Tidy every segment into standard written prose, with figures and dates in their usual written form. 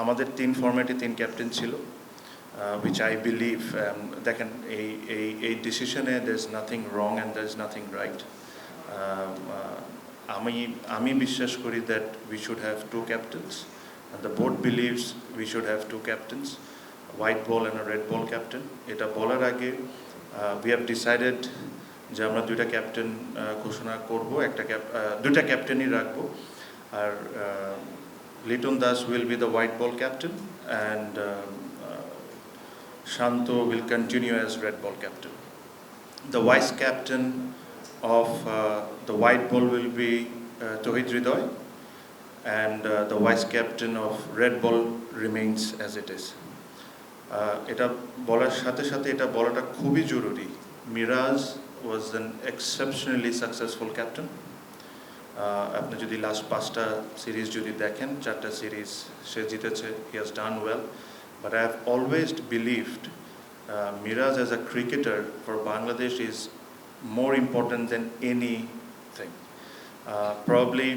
আমাদের 3 ফরম্যাটে 3 ক্যাপ্টেন ছিল, which I believe দেখেন এই ডিসিশনে there is nothing wrong and there is nothing right. আমি বিশ্বাস করি that we should have 2 captains and the board believes we should have 2 captains, white ball and a red ball captain. এটা বলার আগে we have decided যে আমরা 2টা captain ঘোষণা করব, দুইটা ক্যাপ্টেনই রাখবো, আর Liton Das will be the white ball captain and Shanto will continue as red ball captain. The vice captain of the white ball will be Tohid Hridoy, and the vice captain of red ball remains as it is. এটা বলার সাথে সাথে এটা বলাটা খুবই জরুরি, Miraj was an exceptionally successful captain. আপনি যদি লাস্ট 5টা সিরিজ যদি দেখেন, 4টা সিরিজ সে জিতেছে, he has done well, but I have always believed Miraz as a cricketer for Bangladesh is more important than anything. Probably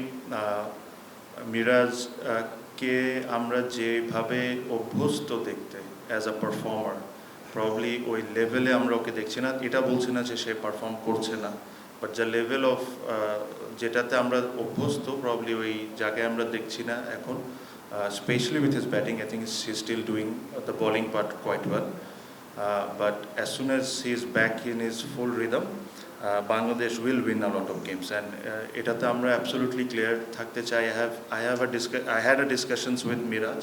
Miraz কে আমরা যেভাবে অভ্যস্ত দেখতে as a performer, প্রবলি ওই লেভেলে আমরা ওকে দেখছি না। এটা বলছি না যে সে পারফর্ম করছে না, বাট দ্য লেভেল অফ যেটাতে আমরা অভ্যস্ত প্রবলি ওই জায়গায় আমরা দেখছি না এখন, specially with his batting. I think he is still doing the bowling part quite well, but as soon as he is back in his full rhythm, Bangladesh will win a lot of games, and এটাতে আমরা absolutely clear থাকতে চাই। I had a discussions with Miraj.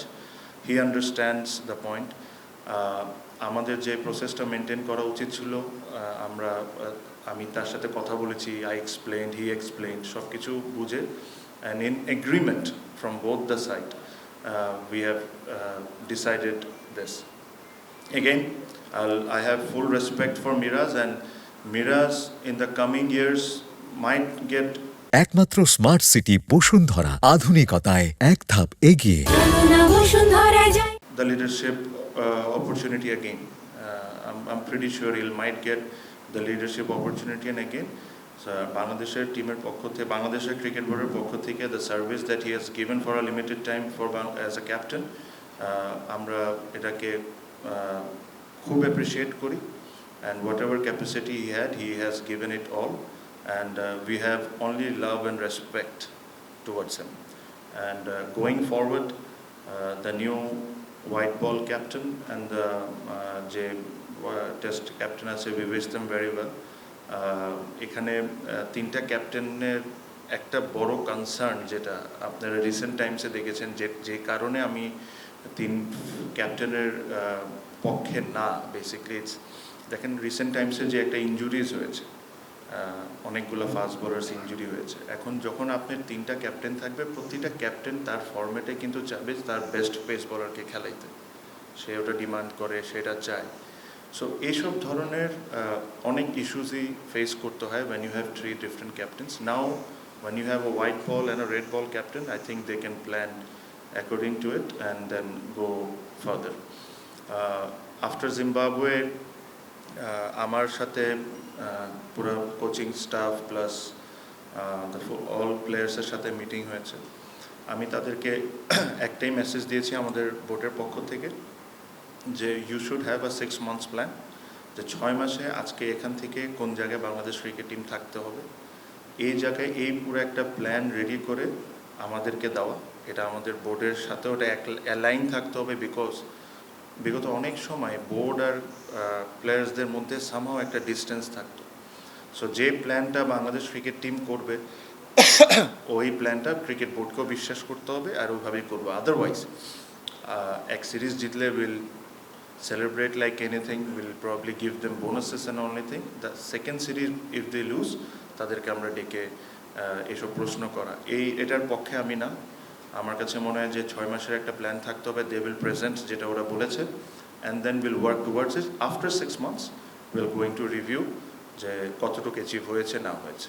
He understands the point. আমাদের যে প্রসেসটা maintain করা উচিত ছিল, আমি তার সাথে কথা বলেছি, হি এক্সপ্লেইনড সব কিছু বুঝে, and in agreement from both the side we have decided this. Again, I have full respect for Miraz, and Miraz in the coming years might get একমাত্র স্মার্ট সিটি বসুন্ধরা, আধুনিকতায় এক ধাপ এগিয়ে। the leadership opportunity again. I'm pretty sure he might get the leadership opportunity and again. So Bangladesh's teamer পক্ষ থেকে, বাংলাদেশের cricket বোর্ডের পক্ষ থেকে, the service that he has given for a limited time for as a captain, আমরা এটাকে খুব appreciate করি, and whatever capacity he has given it all, and we have only love and respect towards him. And going forward, the new white ball captain and the যে test captain আছে, we wish them very well. এখানে 3টা ক্যাপ্টেনের একটা বড় concern যেটা আপনারা recent টাইমসে দেখেছেন, যে কারণে আমি 3 ক্যাপ্টেনের পক্ষে না, বেসিক্যালি দেখেন রিসেন্ট টাইমসে যে একটা ইনজুরিজ হয়েছে, অনেকগুলো ফাস্ট বোলার্স ইনজুরি হয়েছে। এখন যখন আপনার 3টা ক্যাপ্টেন থাকবে, প্রতিটা ক্যাপ্টেন তার ফরম্যাটে কিন্তু চাবে তার বেস্ট পেস বোলারকে খেলাইতে, সে ওটা ডিমান্ড করে, সেটা চায়। সো এইসব ধরনের অনেক ইস্যুসই ফেস করতে হয় when you have 3 different captains. Now when you have a white ball and a red ball captain, I think they can plan according to it and then go further. After Zimbabwe, আমার সাথে পুরো coaching staff plus all প্লেয়ার্সের সাথে meeting হয়েছে। আমি তাদেরকে একটাই message দিয়েছি আমাদের বোর্ডের পক্ষ থেকে, যে you should have a 6 months plan, যে 6 মাসে আজকে এখান থেকে কোন জায়গায় বাংলাদেশ ক্রিকেট টিম থাকতে হবে, এই জায়গায় এই পুরো একটা প্ল্যান রেডি করে আমাদেরকে দেওয়া। এটা আমাদের বোর্ডের সাথে ওটা অ্যালাইন থাকতে হবে, বিকজ বিগত অনেক সময় বোর্ড আর প্লেয়ার্সদের মধ্যে সামহাও একটা ডিস্টেন্স থাকতো। সো যে প্ল্যানটা বাংলাদেশ ক্রিকেট টিম করবে, ওই প্ল্যানটা ক্রিকেট বোর্ডকেও বিশ্বাস করতে হবে, আর ওইভাবেই করবো। আদারওয়াইজ এক সিরিজ জিতলে will celebrate like anything, will probably give them bonuses and only thing. The second series if they lose, তাদেরকে আমরা ডেকে এসব প্রশ্ন করা, এটার পক্ষে আমি না। আমার কাছে মনে হয় যে 6 মাসের একটা প্ল্যান থাকতে হবে, দে উইল প্রেজেন্ট যেটা ওরা বলেছে, and then will work towards it. After 6 months will going to review যে কতটুকু অ্যাচিভ হয়েছে না হয়েছে।